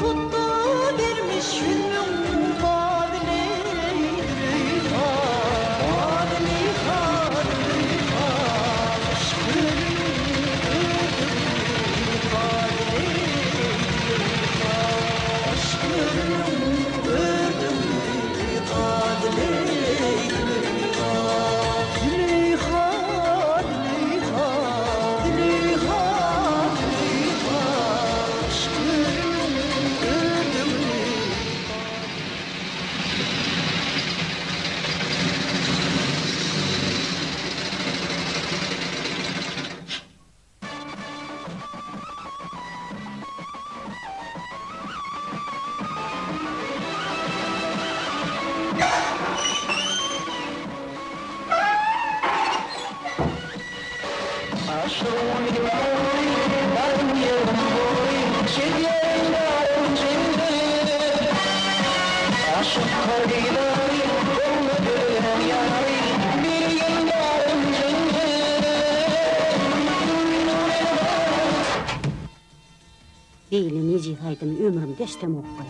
tuttu vermiş hünnüm Zuleyha Zuleyha aşkın Beyle neci haydım ömrümde istem oqqay.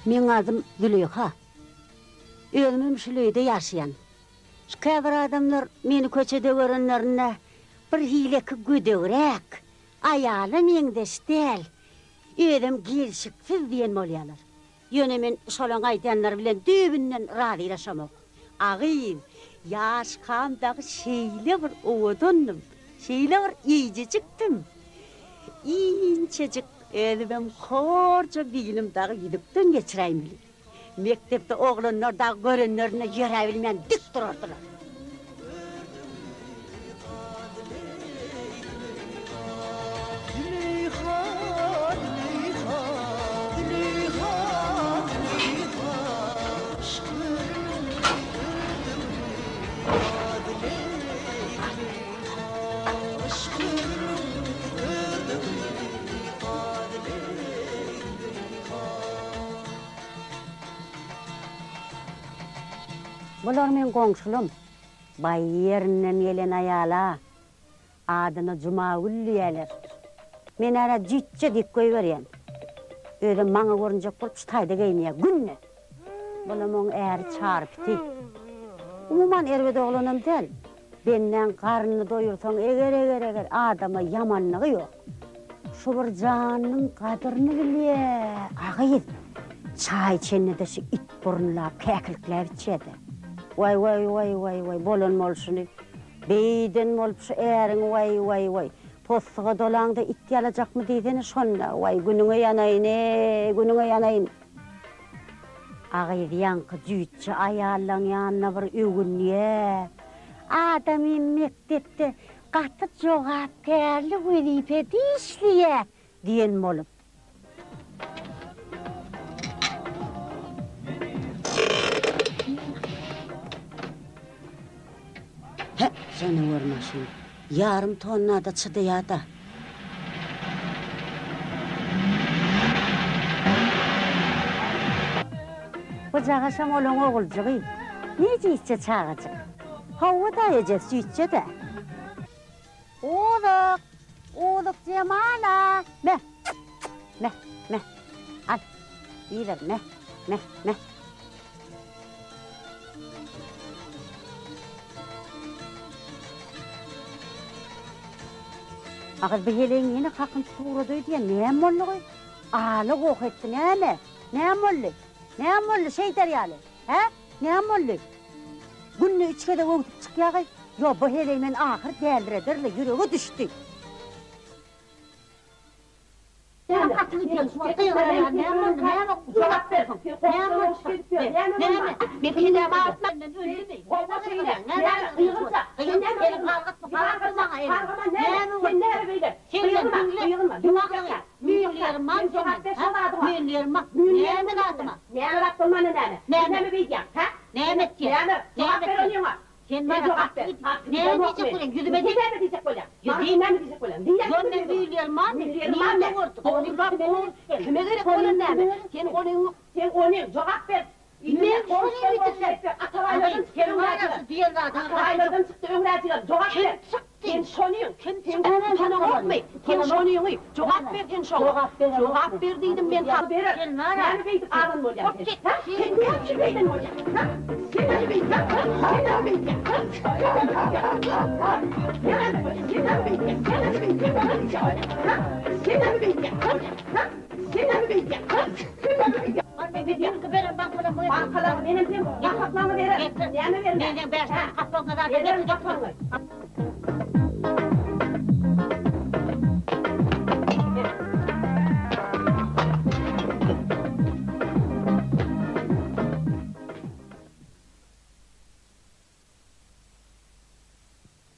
Men adım Zuleyha. Özümüm şüleyde yaşayan. Şu käbir adamlar meni köçede görenlerine bir hileki güdögrek, ayalı meňdeşdel. Özüm girşiksiz diyen bolýarlar. Ýöne men şolaň aýdanlar bilen dübünden razy ýaşamak. Agyz, ýaş kamdagy şeýle bir owudundum. Şeýle bir ýyjyjykdym. İnçejik özüm horja bilimdagy ýüdükden geçiräýin. Mektepde oglanlar da görenlerine ýere bilmän dik durardylar. Bular men goňşulum. Bay ýerinden gelen aýala. Adyny Jumagül diýerler. Men ara jitçe dik goýberýän. Özüm maňa görünjek bolup taýda geýnýär günne. Bulamyň äri çarpdy. Umuman erbede oglanam del. Benden garny doýursaň eger adama yamanlygy ýok. Şu bir janyň gadryny bilýär. Agyz. Çay çennede şu it burnlap käkilkler içedi. Vay, bolan molşuny. Beyden bolup şu äriň vay. Postuga dolaňda it ýalajakmy diýdeni şonda. Vay günüňe ýanaýyn. Agyz ýanky jüýtçi aýallaň ýanyna bir öwünýär. Adamy mektepde gaty jogapkärlik wezipede işleýär diýen bolup. Sana vurmasın. Yarım tonna da çıdıyada. Bu cağaşam olan oğulcuğu. Nece içe çağacak? Hava da yiyecek, su içe de. Oğluk Cemala. Me. Al. İyi ver, me. Agyz beheleň ýene kakyn tuğradı diýen näme boldy? Aly goketdi näme? Näme boldy? Şeýtar ýaly. He? Näme boldy? Günne 3'e de öňüp çykýagy. Yo bu heleň men ahyr däldiredirle ýüregi düşdi. Näme katly diýen şu kıyılara näme cevap bersin. Näme? Men kine maatmandan öldümi? Näme kıyıgynsa? Kıyıgynsa elim kalgyp kalgypsaňa elim. Näme beýle? Kıyıgynma. Müýlerim mak. Näme radyma? Näme radyma näme? Näme beýdýän? Ha? Näme etdi? Näme? Cevap bereňňa. Sen bana ne diyecek ulan? Yüzüme diyecek ulan? Yüzüme diyecek ulan? Yok ben büyülerim var mı? Niye korktuk? Kime gerek olan ne? Sen onun cevap ver. Ben şuraya bitirsin. Atalaylardan çıktı Atalaylardan çıktı öğrenciler. Cevap ver. Sen sonuyorsun. Sen korkmayın. Sen sonuyorsun. Cevap ver sen şuna. Cevap ver dedim ben tabi verir. Sen var Yani beydik ağın mı olacak? Sen ne yapıyorsun beyden mi olacak? Sen ne beydik? Sen ne beydik? Bankalar benim değil mi? Yakaklarını verir. Yani verir. Benim bersen kapon kadar Verir kapağını.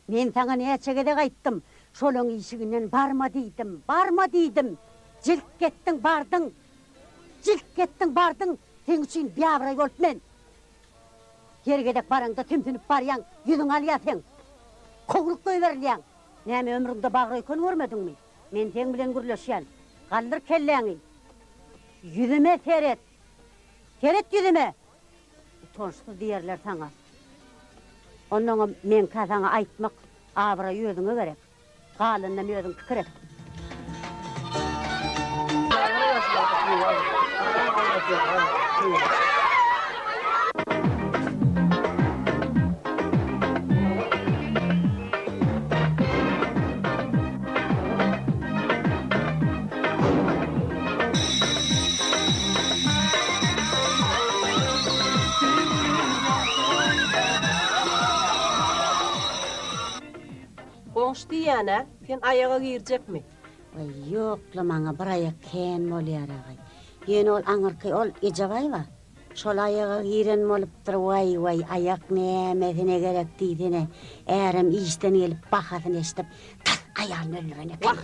Men sana neçegede qaytdım. Şolun işiginden barma deydim. Jilk kettin bardın. Sen üçün biyabray olup men. Gergedek barаңda tümtünüp baryan, yüzün alyasen. Koğruk koyverliyan. Näme ömrümde bagry ekön görmedin mi? Men sen bilen gürleşýän. Galdyr kelläňi. Yüzüme seret. Seret yüzüme. Torşsuz diýerler sana. Ondan men kazaňa aýtmak abra ýözüňe gerek. Galyndan ýözüň pikirek. Qoňşy diýene, sen ayaga girjekmi? Ay ýokla maňa bir ayak ken bolýar agay. Ýene ol aňyrky ol ejabay-ba. Şol ayaga giren bolupdyr vay ayak näme gerek diýdine. Ärim işden gelip bahasyny eşdip, tas aýalyny öldüren eken.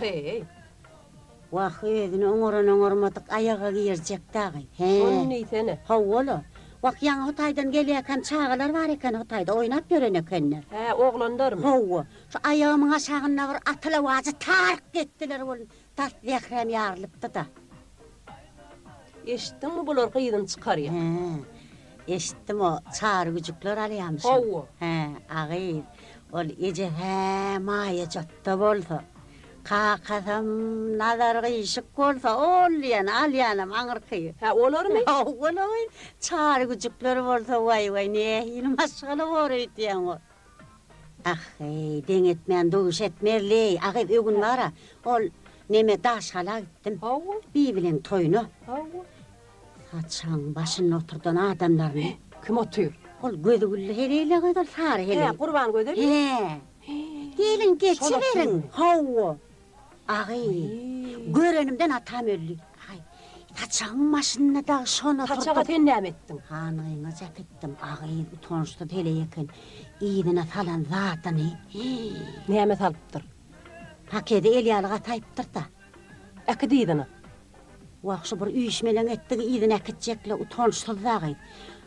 Wah özüni oňoran-oňormadyk ayaga girjek dagay. Şonu niýsene? Hawala. Wak ýaňy Hotaydan gelýän çağalar bar eken Hotayda oýnap gören ekenler. He, oglandarmy? Hawa. Şu ayağımın aşağına bir atılavazı tark ettiler bolun. Tas zehrem ýarylypdy da. Eşitdiňmi bular gyýdyn çykarýar? He. Eşitdim o çağır güjükler alýamyş. Hawa. He, agy. Ol eje he maýa jatda bolsa. Kakasam nazar gyşyk bolsa olýan alýanam aňyrky. Ha, olarmy? Olar. Çağır güjükler bolsa vay ne hil maşgala boryýan o. Deňetmän döwüş etmerli. Agy ögün bara. Ol neme daşala gittim. Hawa. Bir bilen toynu. Hawa. Saçaň başyna oturdan adamlaryny. Kim otur? Ol gözü gülle heleyle gödür sary hele. He, qurban göder. He. Gelin geçiverin. Hawa. Agy. Görenimden atam öldü. Ay. Saçaň maşyna da şonu oturdu. Taçaga sen näme etdiň? Hanyňa jaketdim. Agy utançly tele eken. Ýygyna salan zatyny. Näme salypdyr? Hakede elýalyga taýypdyr da. Äki diýdini? Wagşy bir üýşmeleň etdigi ýygyna aketjekle utançly zagy.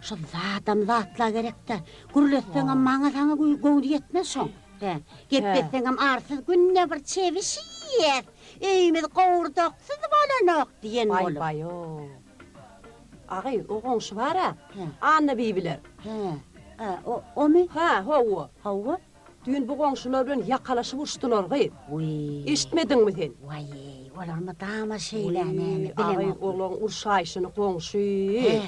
Şu zatam zatla gerekde. Gürletseň maňa saňa göwdi yetmez şoň. He, gepetseň arsyz günne bir çevişýär. Eýmez gowurdaksız bolanok diýen bolup. Bay o. Agy, oňşy bara. Anna bibiler. He. O mi? Ha, hawa. Hawa? Dün bu goňşular bilen ýakalaşyp uçdylar gyýy. Uy. Eşitmediňmi sen? Vay, olarmy dama şeýler näme bilemem. Agy, oğlan urşaýşyny goňşy.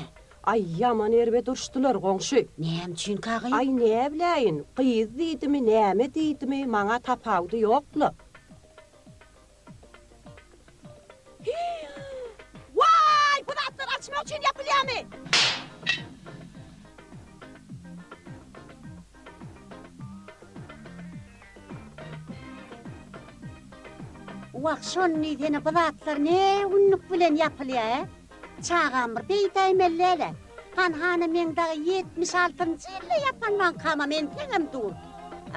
Ay, yaman erbe durşdylar goňşy. Näme üçin kagy? Ay, ne bileýin? Gyýyz diýdimi, näme diýdimi? Maňa tapawdy ýokly. Vay, bu datlar açmak üçin ýapylýarmy? Wak şonni dene bulatlar ne unnuk bilen ýapylýar? Çağam bir beýtäýmelleri. Hanhany men dagy 76-njy ýylda ýapanman kama men teňem dur.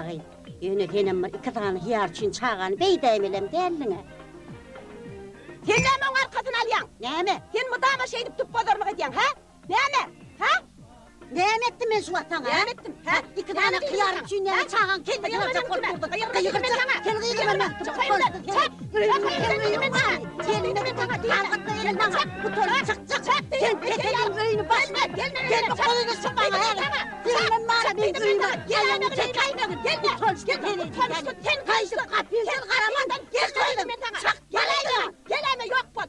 Agy, ýöne tenem iki tane hiyar üçin çağany beýtäýmelem dälliňe. Sen näme arkasyna alýan? Näme? Sen mydama şey edip tup bazarlyk edýän, ha? Näme? Ha? Dem ettim men şu atana. Dem ettim. Ha? İki tane kıyarım sünneme çağan kendi kıyaracak korktu. Kıyıracak. Gel kıyıracak. Bu torun çık. Sen tekelin öyünü başına. Gel bu kolunu sıkmana hele. Sen bana bir öyünü. Gel çekayım. Gel bu torun. Sen kayışıp kapıyı sen karamadan. Gel koydum. Çık. Gel ayma yok bu.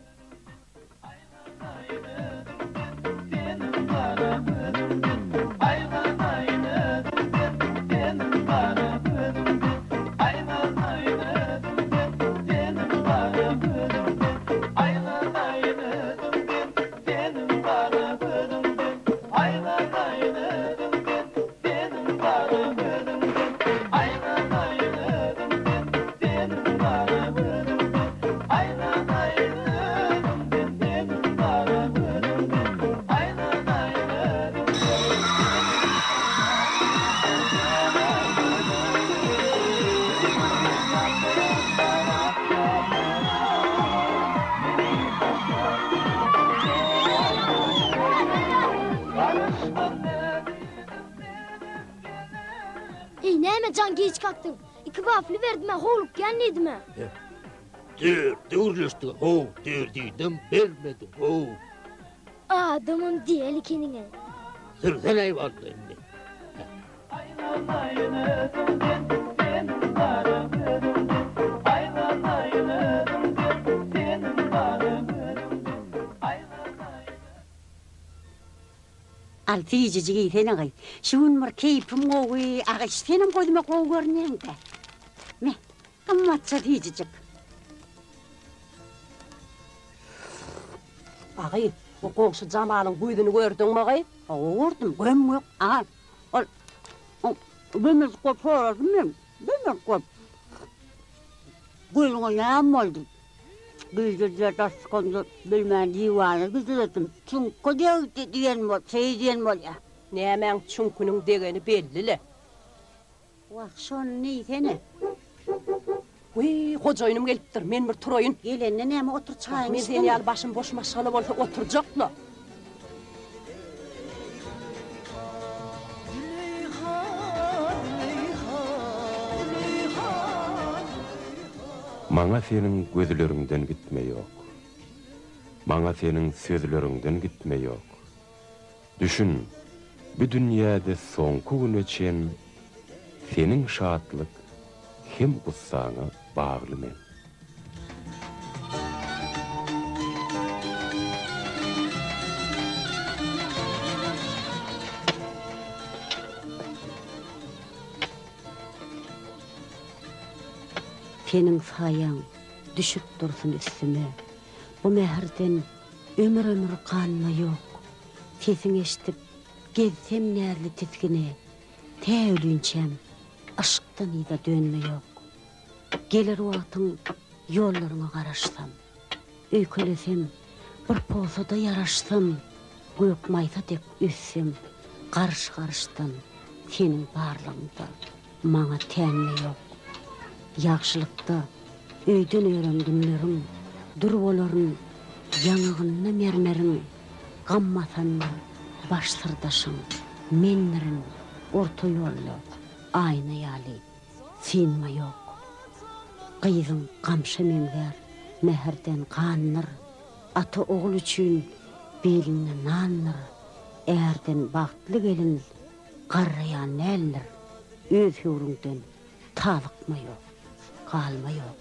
Neyme can geç kalktın? İki vafli verdim ben hoğluk gelmedi mi? Dürlüstü ho derdiydim vermedim ho. Adamın diyeli kendine. Sırdan hayvanlı emmi. Altı yiyecek iyitene gay. Şun var keyfim oğuy. Ağaç senin koyduma koğu görüneyim de. Me, kammatsa yiyecek. Ağay, o komşu Cemal'ın güydünü gördün mü ağay? Gördüm, göm yok. Ağa, bemiz kop sorardım ben. Bemiz kop. Güydüğü neyem oldu? Güydüğü taş kondu bilmeyen divanı güzdürdüm. Çünkü diyen bol, diyen bol ya. Ne hemen çünkünün degeni bellili. Vah şun neyse. Uy, kocaynım geliptir, men bir turayın. Gelenne neyme otur çayın Men işte. seni al başım boş maşalı olsa oturacakla. Maňa senin gözlerinden gitme yok. Maňa senin sözlerinden gitme yok. Düşün, bu dünyada soňky gün öçen senin şatlyk kim bussaňa bagly men. Senin sayan düşüp dursun üstüme. Bu meherden ömür kanma yok. Sesin eşitip gezsem nerli titkine. Tevlünçem aşktan ida dönme yok. Gelir vaktin yollarına karaşsam. Öykölesem bir posada yaraşsam. Gök maysa dek üssem. Karıştan senin barlığında maňa tenme yok. Yaxşılıkta öýden öýrendimlerim, durbolarym, ýangyny mermerim, gammasanma baş sırdaşym, menlerin orta ýolly, aýna ýaly, sinma ýok. Gyýdym gamşa memler, meherden kannyr, ata oğul üçin beline nannyr, erden bagtly gelin, garrayan elnir, öz hürüňden talykma ýok. Kalma yok.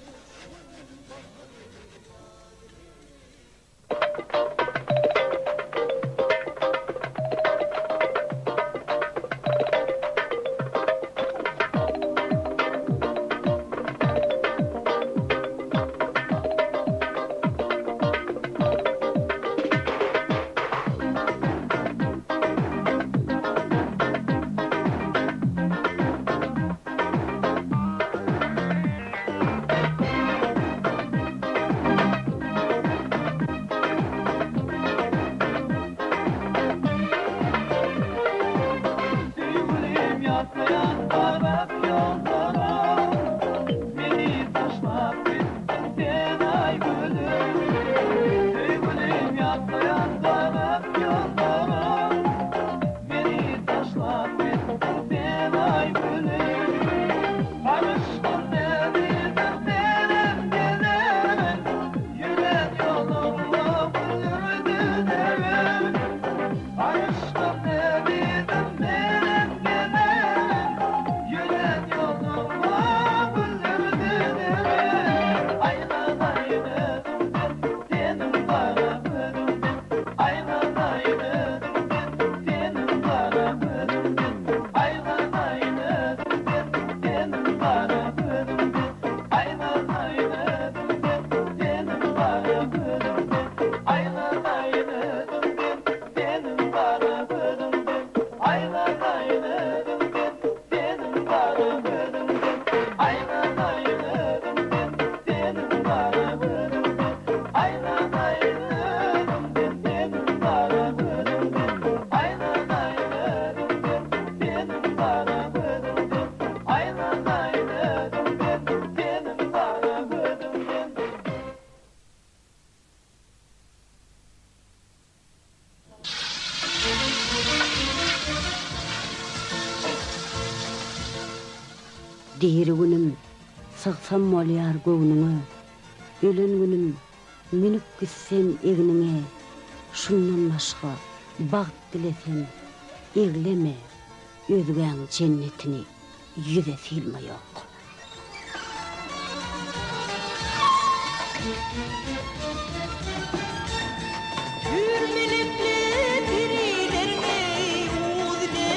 Diri günüm sıksam molyar göwnüňe, ölen günüm minip gitsem egniňe, şundan başga baht dilesen egleme, özgäň cennetini yüze silme ýok. Hürmelikli birilerine uzle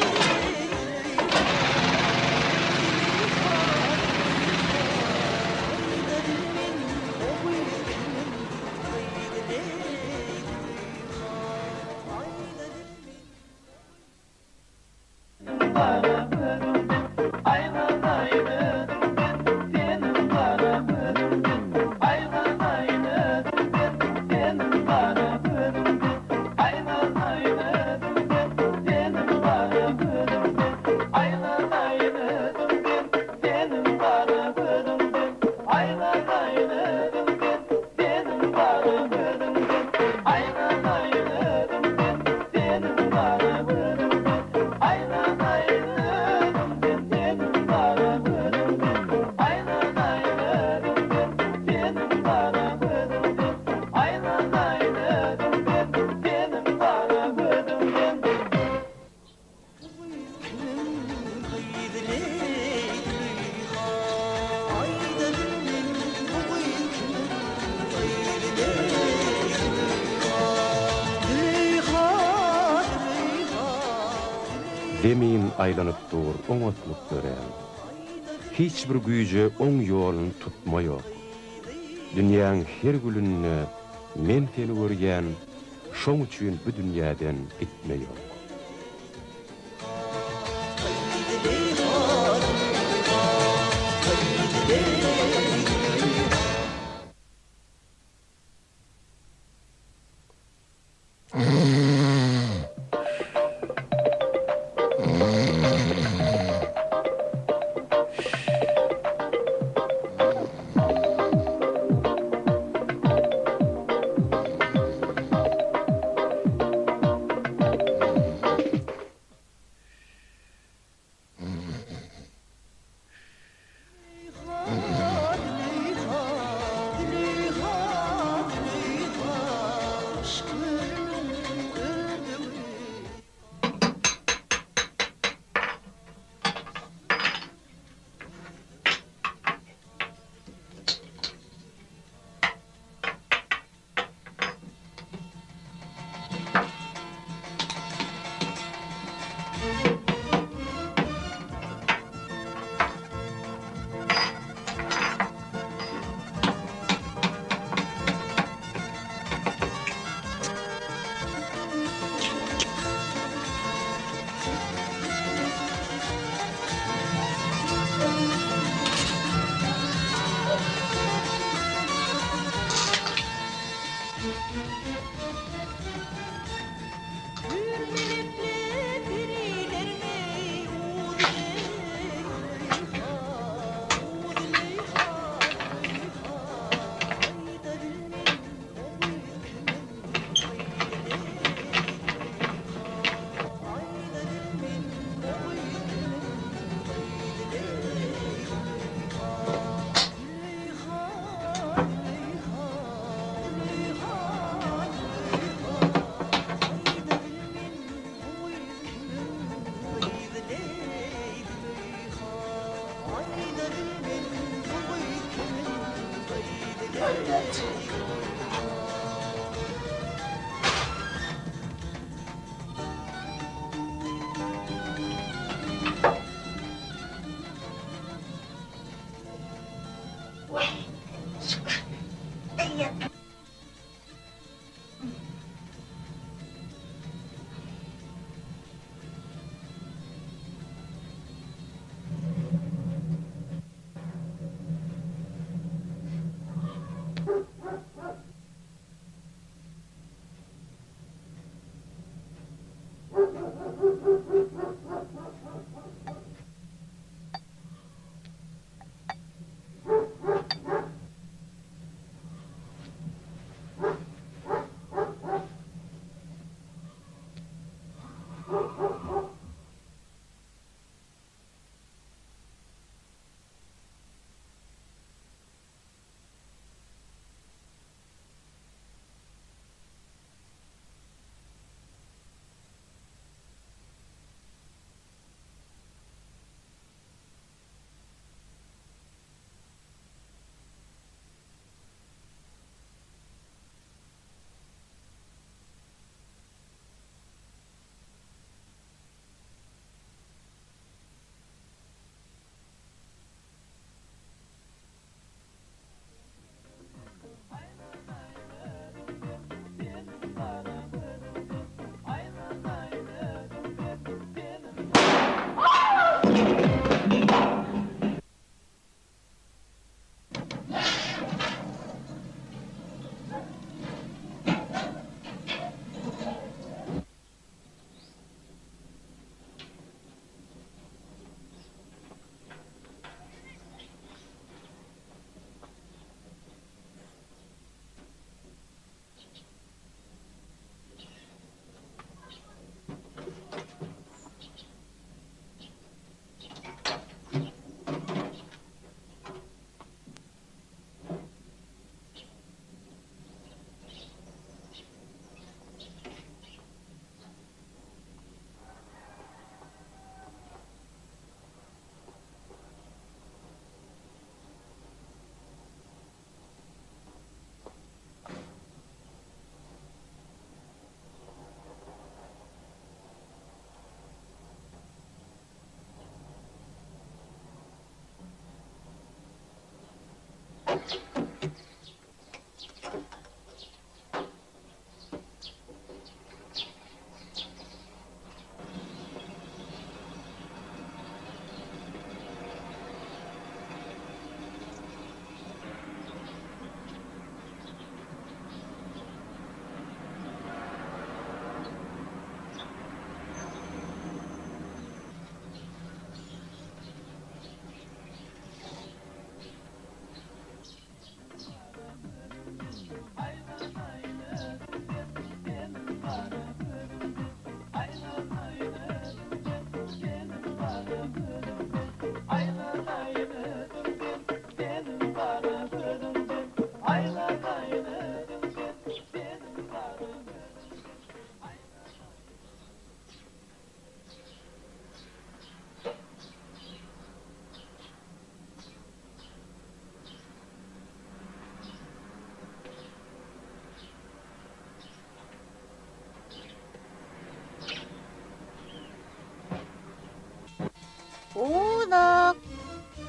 Demin aýlanyp dur, oňatlyk görän. Hiç bir güýje oň ýoluny tutmaýok. Dünýäň her gülünne men seni görýän, şoň üçin bu dünýäden gitmeýok.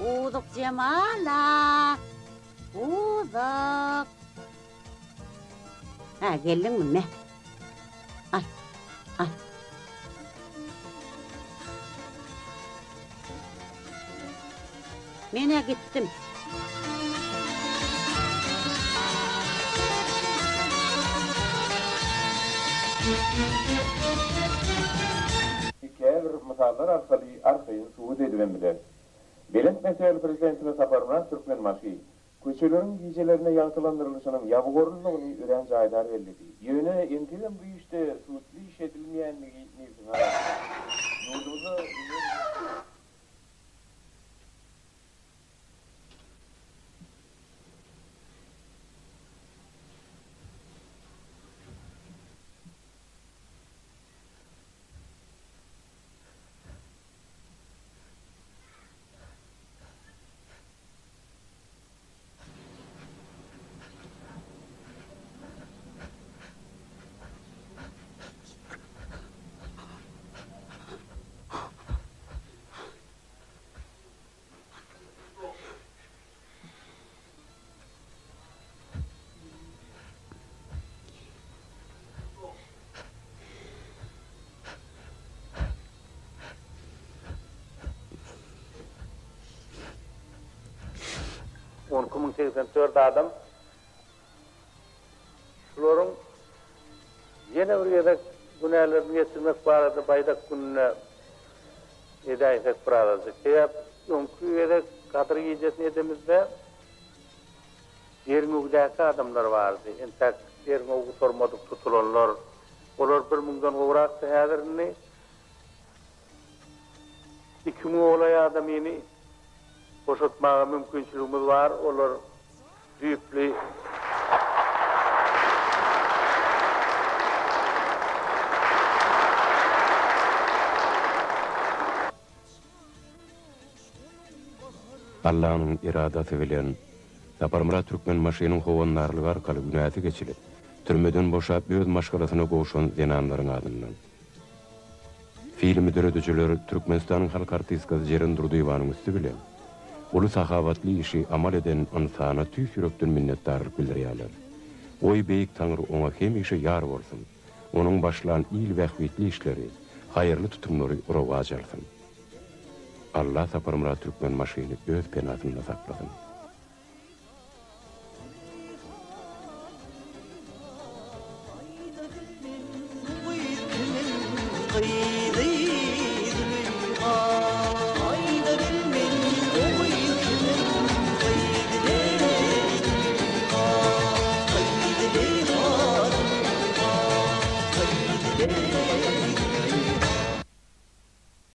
Uzak Cemala. Uzak. Ha, geldin mi? Al. Al. Mene gittim. Hikaye bir misallar arkalı arkayın suud edilen biler. Belent mesele prezidentine saparına Türkmen marşı. Köçelerin gecelerine yankılandırılışının yabugorluğunu üren jaydar belirdi. Yöne entilen bu işte suutlu iş edilmeyenliği nizına. Yurdumuza on kumun 84 adam şuların yine bir yedek günahlarını geçirmek barada baydak gününe edayet barada ki onku yedek kadri yiyecesini edemizde yerin uğdaki adamlar vardı. Entek yerin uğu sormadık tutulanlar. Olar bir mundan uğrak sehadirini 2 olay adam yeni boşaltmağa mümkünçülüğümüz var. Olar büyüklü Allah'ın iradati bilen Saparmara Türkmen maşynyň howannarlygy arkaly günäti geçilip, türmeden boşap öz maşgalasyna goşan zenanlaryň adyndan. Film müdürüdüjileri Türkmenistanyň halk artistkasy Jeren Durduýbanyň üstü bilen uly sahabatly işi amal eden insana tüýs ýürekden minnetdarlyk bildirýärler. Oý beýik Taňry oňa hemişe ýar bolsun. Onuň başlan ýyl wähbetli işleri, haýyrly tutumlary rowaja alsyn. Allah Saparmara Türkmen maşyny öz penatynda saklasyn. Kıyı